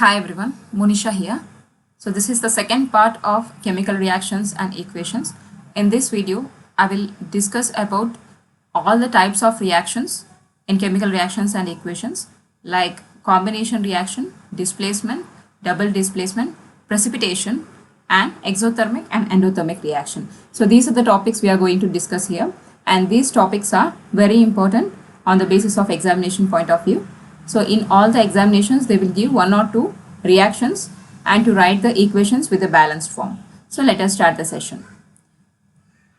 Hi everyone, Monisha here. So this is the second part of chemical reactions and equations. In this video, I will discuss about all the types of reactions in chemical reactions and equations like combination reaction, displacement, double displacement, precipitation, and exothermic and endothermic reaction. So these are the topics we are going to discuss here, and these topics are very important on the basis of examination point of view. So in all the examinations, they will give one or two reactions and to write the equations with a balanced form. So let us start the session.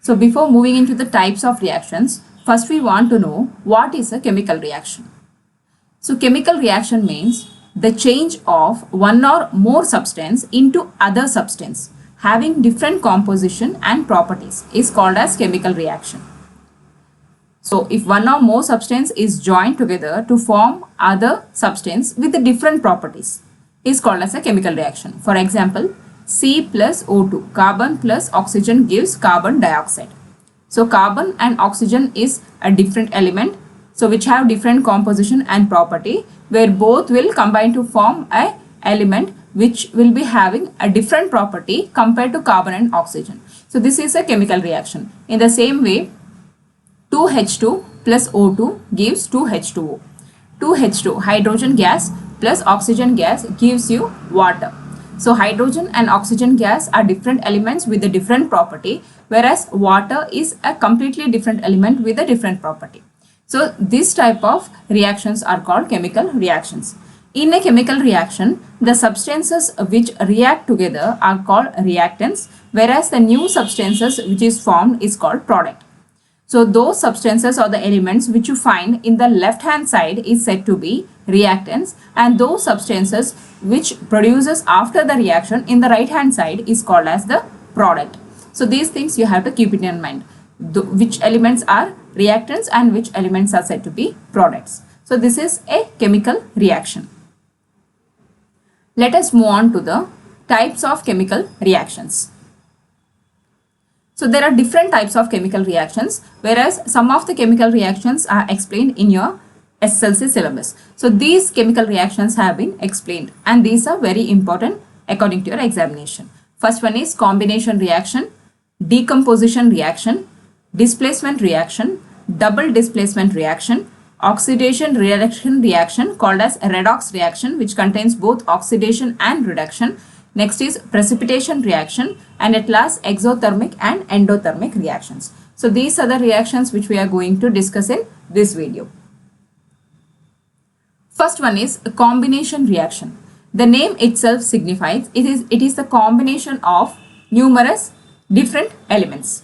So before moving into the types of reactions, first we want to know what is a chemical reaction. So chemical reaction means the change of one or more substance into other substance having different composition and properties is called as chemical reaction. So if one or more substance is joined together to form other substance with the different properties is called as a chemical reaction. For example, C plus O2, carbon plus oxygen gives carbon dioxide. So carbon and oxygen is a different element, so which have different composition and property, where both will combine to form a element which will be having a different property compared to carbon and oxygen. So this is a chemical reaction. In the same way, 2H2 plus O2 gives 2H2O. 2H2 hydrogen gas plus oxygen gas gives you water. So hydrogen and oxygen gas are different elements with a different property, whereas water is a completely different element with a different property. So this type of reactions are called chemical reactions. In a chemical reaction, the substances which react together are called reactants, whereas the new substances which is formed is called product. So those substances or the elements which you find in the left hand side is said to be reactants, and those substances which produces after the reaction in the right hand side is called as the product. So these things you have to keep it in mind, which elements are reactants and which elements are said to be products. So this is a chemical reaction. Let us move on to the types of chemical reactions. So there are different types of chemical reactions, whereas some of the chemical reactions are explained in your SSLC syllabus. So these chemical reactions have been explained, and these are very important according to your examination. First one is combination reaction, decomposition reaction, displacement reaction, double displacement reaction, oxidation-reduction reaction called as redox reaction, which contains both oxidation and reduction. Next is precipitation reaction, and at last exothermic and endothermic reactions. So these are the reactions which we are going to discuss in this video. First one is a combination reaction. The name itself signifies it is the combination of numerous different elements.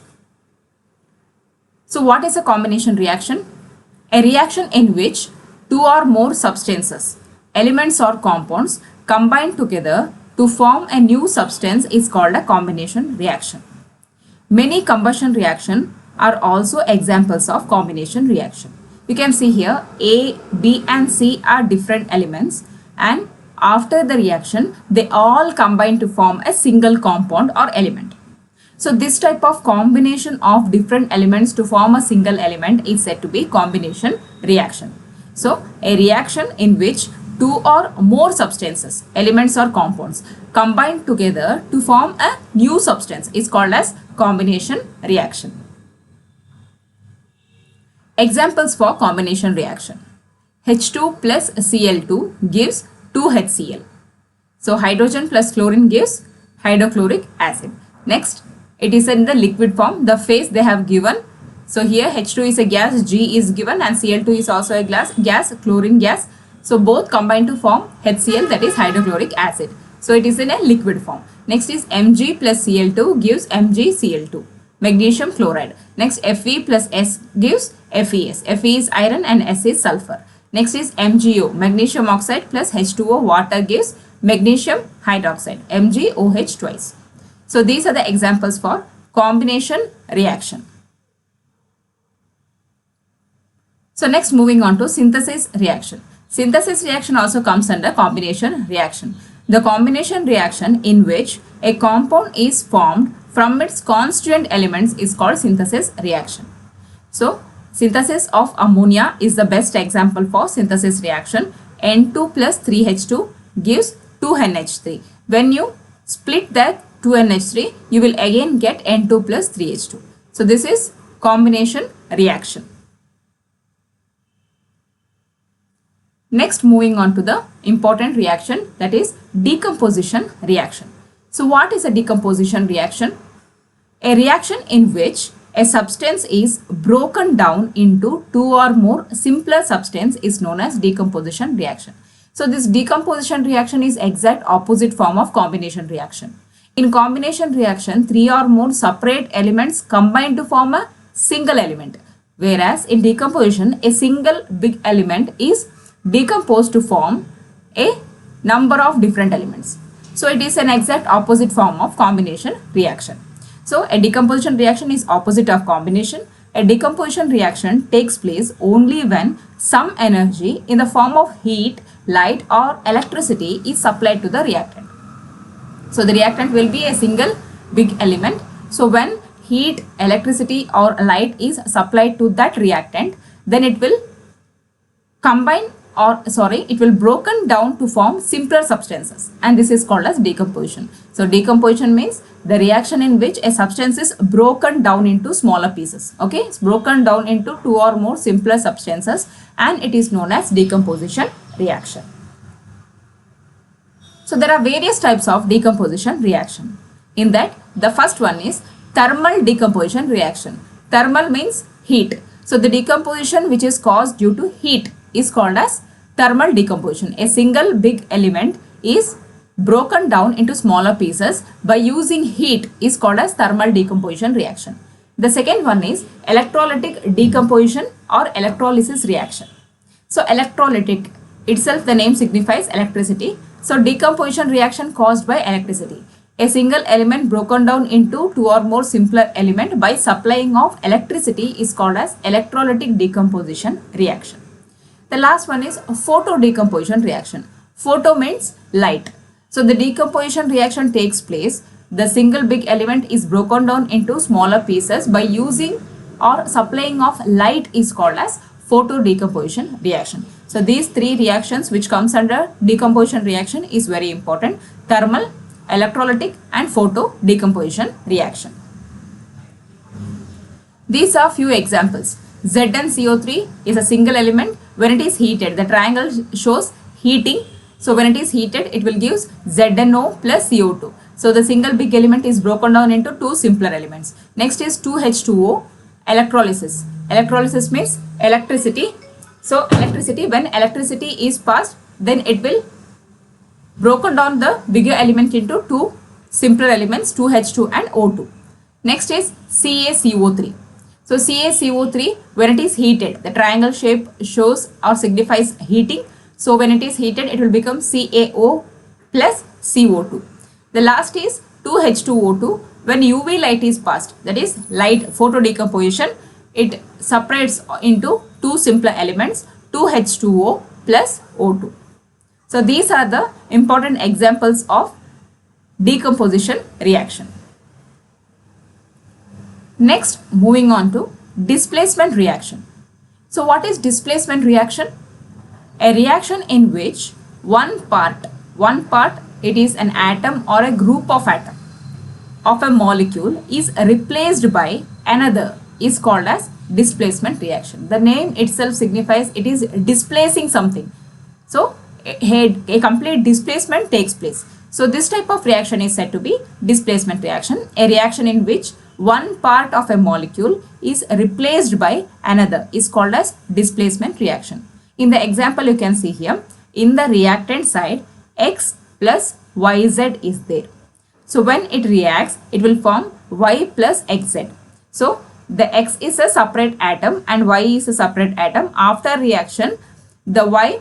So what is a combination reaction? A reaction in which two or more substances, elements or compounds combine together to form a new substance is called a combination reaction. Many combustion reactions are also examples of combination reaction. You can see here A, B and C are different elements, and after the reaction they all combine to form a single compound or element. So this type of combination of different elements to form a single element is said to be combination reaction. So a reaction in which two or more substances, elements or compounds combine together to form a new substance is called as combination reaction. Examples for combination reaction. H2 plus Cl2 gives 2HCl. So hydrogen plus chlorine gives hydrochloric acid. Next, it is in the liquid form, the phase they have given. So here H2 is a gas, G is given, and Cl2 is also a gas, chlorine gas. So both combine to form HCl, that is hydrochloric acid. So it is in a liquid form. Next is Mg plus Cl2 gives MgCl2, magnesium chloride. Next Fe plus S gives FeS. Fe is iron and S is sulfur. Next is MgO, magnesium oxide plus H2O, water gives magnesium hydroxide, MgOH twice. So these are the examples for combination reaction. So next, moving on to synthesis reaction. Synthesis reaction also comes under combination reaction. The combination reaction in which a compound is formed from its constituent elements is called synthesis reaction. So synthesis of ammonia is the best example for synthesis reaction. N2 plus 3H2 gives 2 2NH3. When you split that 2NH3, you will again get N2 plus 3H2. So this is combination reaction. Next, moving on to the important reaction, that is decomposition reaction. So what is a decomposition reaction? A reaction in which a substance is broken down into two or more simpler substances is known as decomposition reaction. So this decomposition reaction is exact opposite form of combination reaction. In combination reaction, three or more separate elements combine to form a single element, whereas in decomposition, a single big element is decomposed to form a number of different elements. So it is an exact opposite form of combination reaction. So a decomposition reaction is opposite of combination. A decomposition reaction takes place only when some energy in the form of heat, light or electricity is supplied to the reactant. So the reactant will be a single big element. So when heat, electricity or light is supplied to that reactant, then it will it will broken down to form simpler substances, and this is called as decomposition. So decomposition means the reaction in which a substance is broken down into smaller pieces. Okay, it's broken down into two or more simpler substances, and it is known as decomposition reaction. So there are various types of decomposition reaction. In that, the first one is thermal decomposition reaction. Thermal means heat. So the decomposition which is caused due to heat is called as thermal decomposition. A single big element is broken down into smaller pieces by using heat is called as thermal decomposition reaction. The second one is electrolytic decomposition or electrolysis reaction. So electrolytic itself, the name signifies electricity. So decomposition reaction caused by electricity. A single element broken down into two or more simpler element by supplying of electricity is called as electrolytic decomposition reaction. The last one is photo decomposition reaction. Photo means light. So the decomposition reaction takes place. The single big element is broken down into smaller pieces by using or supplying of light is called as photo decomposition reaction. So these three reactions which comes under decomposition reaction is very important: thermal, electrolytic and photo decomposition reaction. These are few examples. ZnCO3 is a single element. When it is heated, the triangle shows heating. So when it is heated, it will give ZnO plus CO2. So the single big element is broken down into two simpler elements. Next is 2H2O, electrolysis. Electrolysis means electricity. So electricity, when electricity is passed, then it will broken down the bigger element into two simpler elements, 2H2 and O2. Next is CaCO3. So CaCO3, when it is heated, the triangle shape shows or signifies heating. So when it is heated, it will become CaO plus CO2. The last is 2H2O2. When UV light is passed, that is light photo decomposition, it separates into two simpler elements, 2H2O plus O2. So these are the important examples of decomposition reaction. Next, moving on to displacement reaction. So what is displacement reaction? A reaction in which one part, it is an atom or a group of atom of a molecule is replaced by another is called as displacement reaction. The name itself signifies it is displacing something. So a complete displacement takes place. So this type of reaction is said to be displacement reaction, a reaction in which one part of a molecule is replaced by another is called as displacement reaction. In the example you can see here, in the reactant side, X plus YZ is there. So when it reacts, it will form Y plus XZ. So the X is a separate atom and Y is a separate atom. After reaction, the Y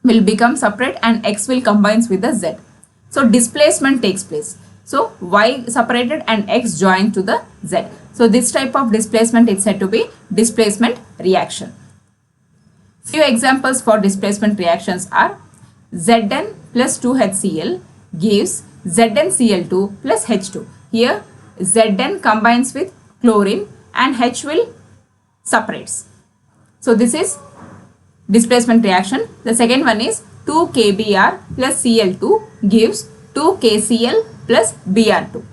will become separate and X will combine with the Z. So displacement takes place. So Y separated and X joined to the Z. So this type of displacement is said to be displacement reaction. Few examples for displacement reactions are Zn plus 2HCl gives ZnCl2 plus H2. Here Zn combines with chlorine and H will separates. So this is displacement reaction. The second one is 2 KBr plus Cl2 gives 2 KCl plus Br2.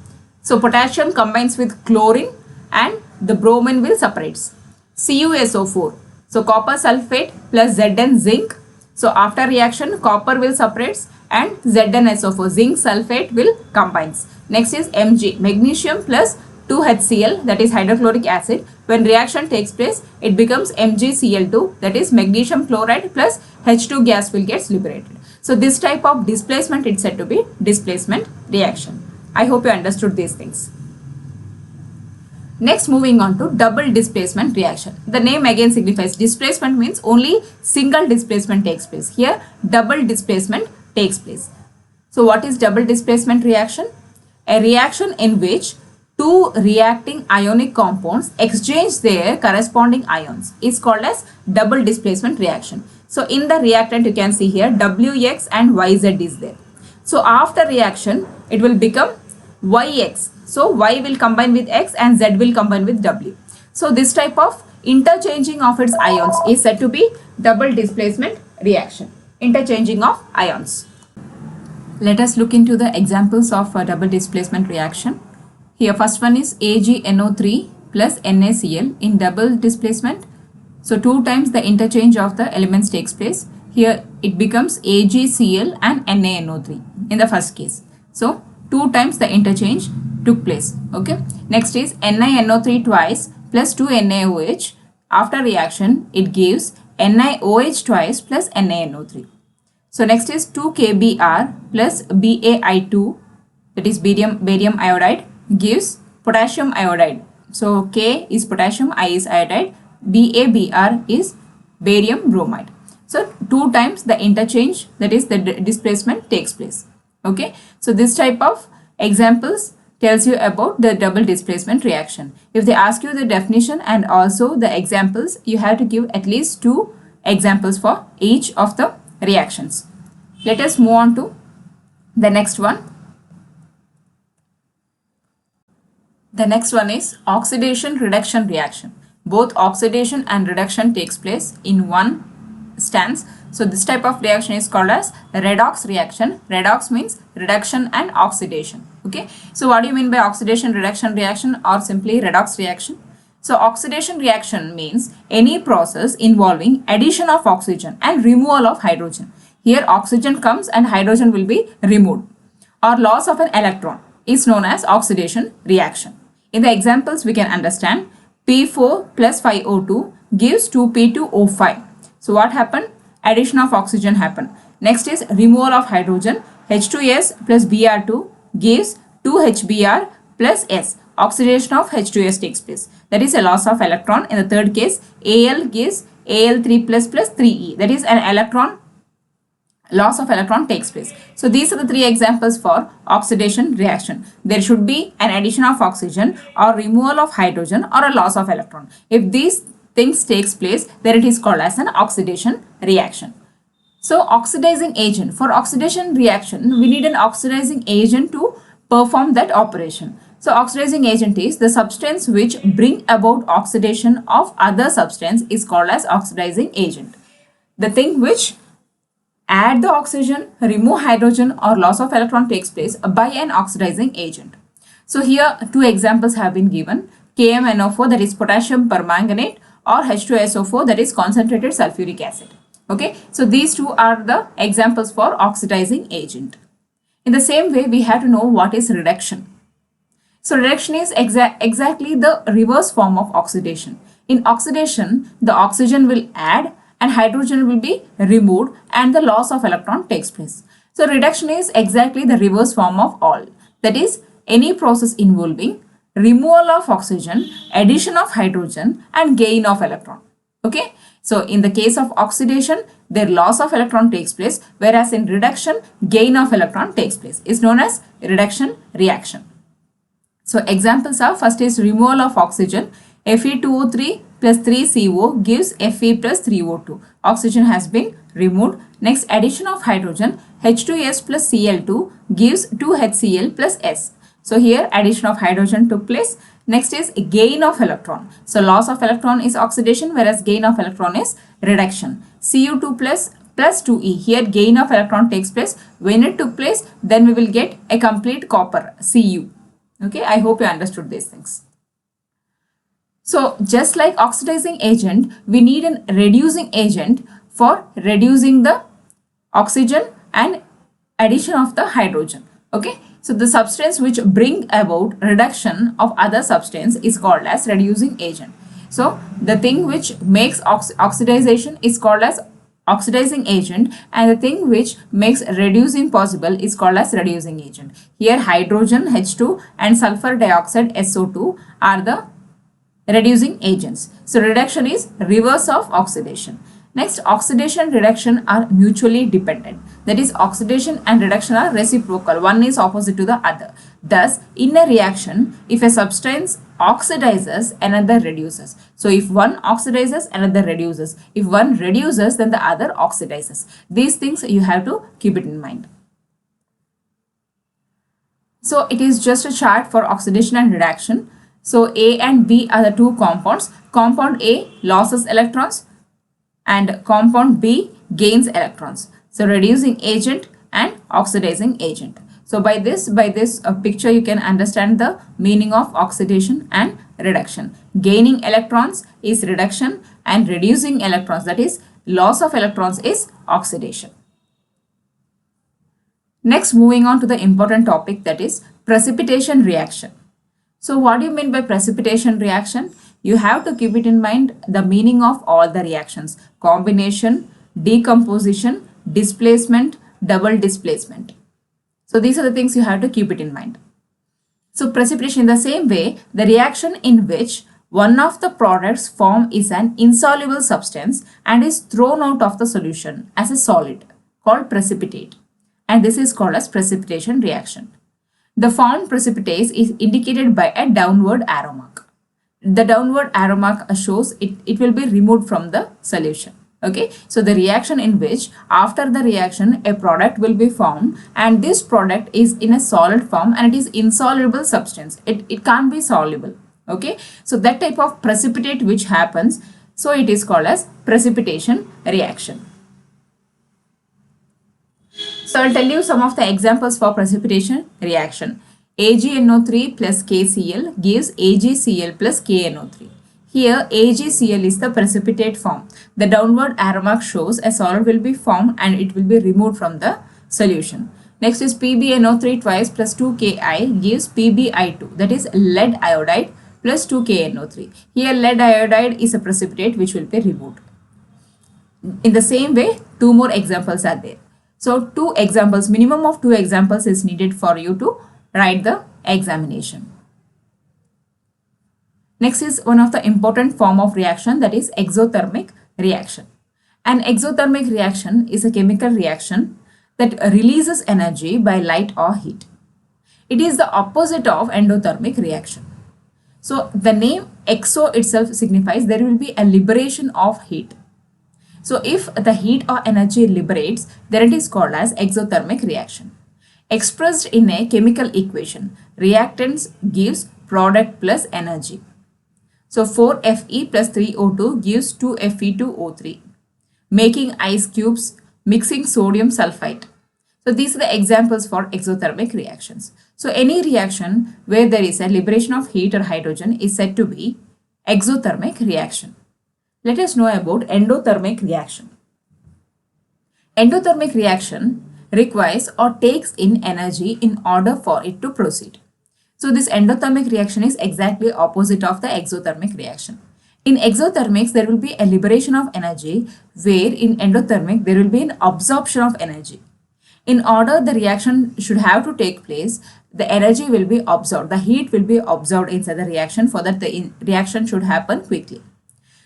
So potassium combines with chlorine and the bromine will separates. CuSO4. So copper sulfate plus Zn zinc. So after reaction copper will separates and ZnSO4 zinc sulfate will combines. Next is Mg, magnesium plus 2HCl, that is hydrochloric acid. When reaction takes place, it becomes MgCl2, that is magnesium chloride plus H2 gas will get liberated. So this type of displacement is said to be displacement reaction. I hope you understood these things. Next, moving on to double displacement reaction. The name again signifies displacement means only single displacement takes place. Here double displacement takes place. So what is double displacement reaction? A reaction in which two reacting ionic compounds exchange their corresponding ions is called as double displacement reaction. So in the reactant you can see here Wx and Yz is there. So after reaction it will become Yx. So Y will combine with X and Z will combine with W. So this type of interchanging of its ions is said to be double displacement reaction. Interchanging of ions. Let us look into the examples of double displacement reaction. Here first one is AgNO3 plus NaCl in double displacement. So 2 times the interchange of the elements takes place. Here it becomes AgCl and NaNO3 in the first case. So 2 times the interchange took place. Okay. Next is NiNO3 twice plus 2 NaOH. After reaction it gives NiOH twice plus NaNO3. So next is 2 KBr plus BaI2, that is barium iodide, gives potassium iodide. So K is potassium, I is iodide, BaBr is barium bromide. So 2 times the interchange, that is the displacement takes place. Okay. So this type of examples tells you about the double displacement reaction. If they ask you the definition and also the examples, you have to give at least 2 examples for each of the reactions. Let us move on to the next one. The next one is oxidation-reduction reaction. Both oxidation and reduction takes place in one stance. So this type of reaction is called as redox reaction. Redox means reduction and oxidation. Okay. So what do you mean by oxidation-reduction reaction or simply redox reaction? So oxidation reaction means any process involving addition of oxygen and removal of hydrogen. Here oxygen comes and hydrogen will be removed, or loss of an electron is known as oxidation reaction. In the examples we can understand P4 plus 5O2 gives 2P2O5. So what happened? Addition of oxygen happened. Next is removal of hydrogen. H2S plus Br2 gives 2HBr plus S. Oxidation of H2S takes place. That is a loss of electron. In the third case, Al gives Al3 plus 3E. That is an electron, loss of electron takes place. So these are the 3 examples for oxidation reaction. There should be an addition of oxygen or removal of hydrogen or a loss of electron. If these things takes place, then it is called as an oxidation reaction. So oxidizing agent. For oxidation reaction, we need an oxidizing agent to perform that operation. So oxidizing agent is the substance which bring about oxidation of other substance is called as oxidizing agent. The thing which add the oxygen, remove hydrogen or loss of electron takes place by an oxidizing agent. So here 2 examples have been given. KMNO4, that is potassium permanganate, or H2SO4, that is concentrated sulfuric acid. Okay, so these 2 are the examples for oxidizing agent. In the same way, we have to know what is reduction. So reduction is exactly the reverse form of oxidation. In oxidation, the oxygen will add and hydrogen will be removed and the loss of electron takes place. So reduction is exactly the reverse form of all. That is, any process involving removal of oxygen, addition of hydrogen and gain of electron. Okay. So in the case of oxidation, their loss of electron takes place, whereas in reduction, gain of electron takes place. It's known as reduction reaction. So examples are, first is removal of oxygen. Fe2O3 plus 3CO gives Fe plus 3O2. Oxygen has been removed. Next, addition of hydrogen. H2S plus Cl2 gives 2HCl plus S. So here addition of hydrogen took place. Next is gain of electron. So loss of electron is oxidation, whereas gain of electron is reduction. Cu2 plus 2e. Here gain of electron takes place. When it took place, then we will get a complete copper, Cu. Okay, I hope you understood these things. So just like oxidizing agent, we need a reducing agent for reducing the oxygen and addition of the hydrogen. Okay, so the substance which bring about reduction of other substance is called as reducing agent. So the thing which makes oxidization is called as oxidizing agent, and the thing which makes reducing possible is called as reducing agent. Here hydrogen H2 and sulfur dioxide SO2 are the reducing agents. So reduction is reverse of oxidation. Next, oxidation and reduction are mutually dependent. That is, oxidation and reduction are reciprocal. One is opposite to the other. Thus, in a reaction, if a substance oxidizes, another reduces. So if one oxidizes, another reduces. If one reduces, then the other oxidizes. These things you have to keep it in mind. So it is just a chart for oxidation and reduction. So A and B are the two compounds. Compound A loses electrons and compound B gains electrons. So reducing agent and oxidizing agent. So by this picture you can understand the meaning of oxidation and reduction. Gaining electrons is reduction and reducing electrons, that is loss of electrons, is oxidation. Next, moving on to the important topic, that is precipitation reaction. So what do you mean by precipitation reaction? You have to keep it in mind the meaning of all the reactions: combination, decomposition, displacement, double displacement. So these are the things you have to keep it in mind. So precipitation, in the same way, the reaction in which one of the products formed is an insoluble substance and is thrown out of the solution as a solid, called precipitate. And this is called as precipitation reaction. The formed precipitate is indicated by a downward arrow mark. The downward arrow mark shows it will be removed from the solution. Okay, so the reaction in which after the reaction a product will be formed and this product is in a solid form and it is insoluble substance. It can't be soluble. Okay, so that type of precipitate which happens, so it is called as precipitation reaction. So I'll tell you some of the examples for precipitation reaction. AgNO3 plus KCl gives AgCl plus KNO3. Here AgCl is the precipitate form. The downward arrow mark shows a solid will be formed and it will be removed from the solution. Next is PbNO3 twice plus 2Ki gives PbI2, that is lead iodide plus 2KNO3. Here lead iodide is a precipitate which will be removed. In the same way, two more examples are there. So two examples, minimum of two examples is needed for you to write the examination. Next is one of the important form of reaction, that is exothermic reaction. An exothermic reaction is a chemical reaction that releases energy by light or heat. It is the opposite of endothermic reaction. So the name exo itself signifies there will be a liberation of heat. So if the heat or energy liberates, then it is called as exothermic reaction. Expressed in a chemical equation, reactants gives product plus energy. So 4Fe plus 3O2 gives 2Fe2O3. Making ice cubes, mixing sodium sulfite. So these are the examples for exothermic reactions. So any reaction where there is a liberation of heat or hydrogen is said to be exothermic reaction. Let us know about endothermic reaction. Endothermic reaction requires or takes in energy in order for it to proceed. So this endothermic reaction is exactly opposite of the exothermic reaction. In exothermics, there will be a liberation of energy, where in endothermic, there will be an absorption of energy. In order the reaction should have to take place, the energy will be absorbed, the heat will be absorbed inside the reaction for that the reaction should happen quickly.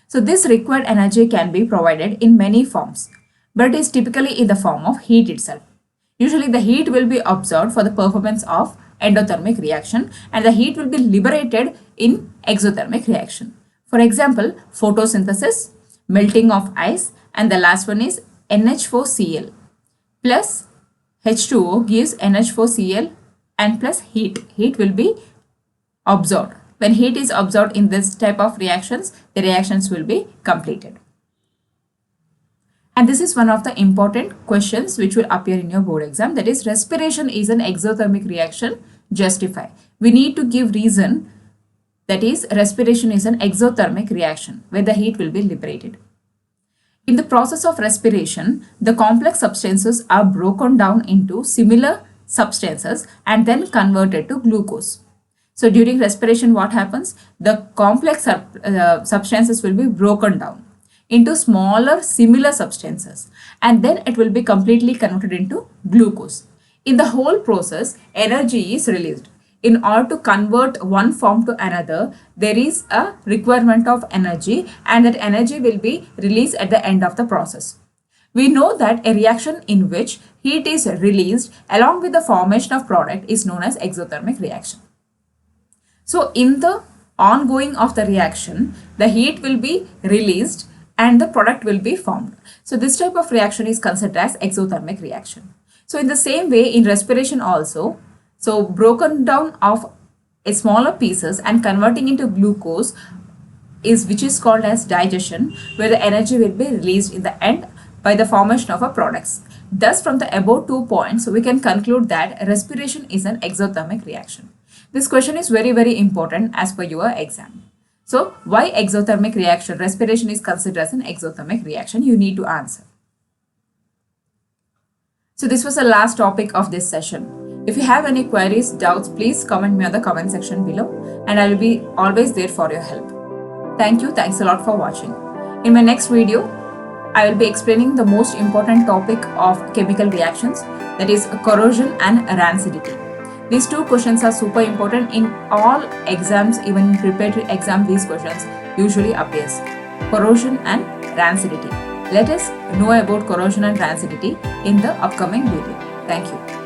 So this required energy can be provided in many forms, but it is typically in the form of heat itself. Usually the heat will be absorbed for the performance of endothermic reaction and the heat will be liberated in exothermic reaction. For example, photosynthesis, melting of ice, and the last one is NH4Cl plus H2O gives NH4Cl and plus heat. Heat will be absorbed. When heat is absorbed in this type of reactions, the reactions will be completed. And this is one of the important questions which will appear in your board exam. That is, respiration is an exothermic reaction. Justify. We need to give reason. That is, respiration is an exothermic reaction where the heat will be liberated. In the process of respiration, the complex substances are broken down into similar substances and then converted to glucose. So during respiration, what happens? The complex substances will be broken down into smaller similar substances and then it will be completely converted into glucose. In the whole process, energy is released. In order to convert one form to another, there is a requirement of energy and that energy will be released at the end of the process. We know that a reaction in which heat is released along with the formation of product is known as exothermic reaction. So in the ongoing of the reaction, the heat will be released and the product will be formed. So this type of reaction is considered as exothermic reaction. So in the same way in respiration also, so broken down of a smaller pieces and converting into glucose is which is called as digestion, where the energy will be released in the end by the formation of a products. Thus from the above 2 points, we can conclude that respiration is an exothermic reaction. This question is very important as per your exam. So why exothermic reaction? Respiration is considered as an exothermic reaction. You need to answer. So this was the last topic of this session. If you have any queries, doubts, please comment me on the comment section below and I will be always there for your help. Thank you. Thanks a lot for watching. In my next video, I will be explaining the most important topic of chemical reactions, that is corrosion and rancidity. These two questions are super important in all exams, even in preparatory exam, these questions usually appears. Corrosion and rancidity. Let us know about corrosion and rancidity in the upcoming video. Thank you.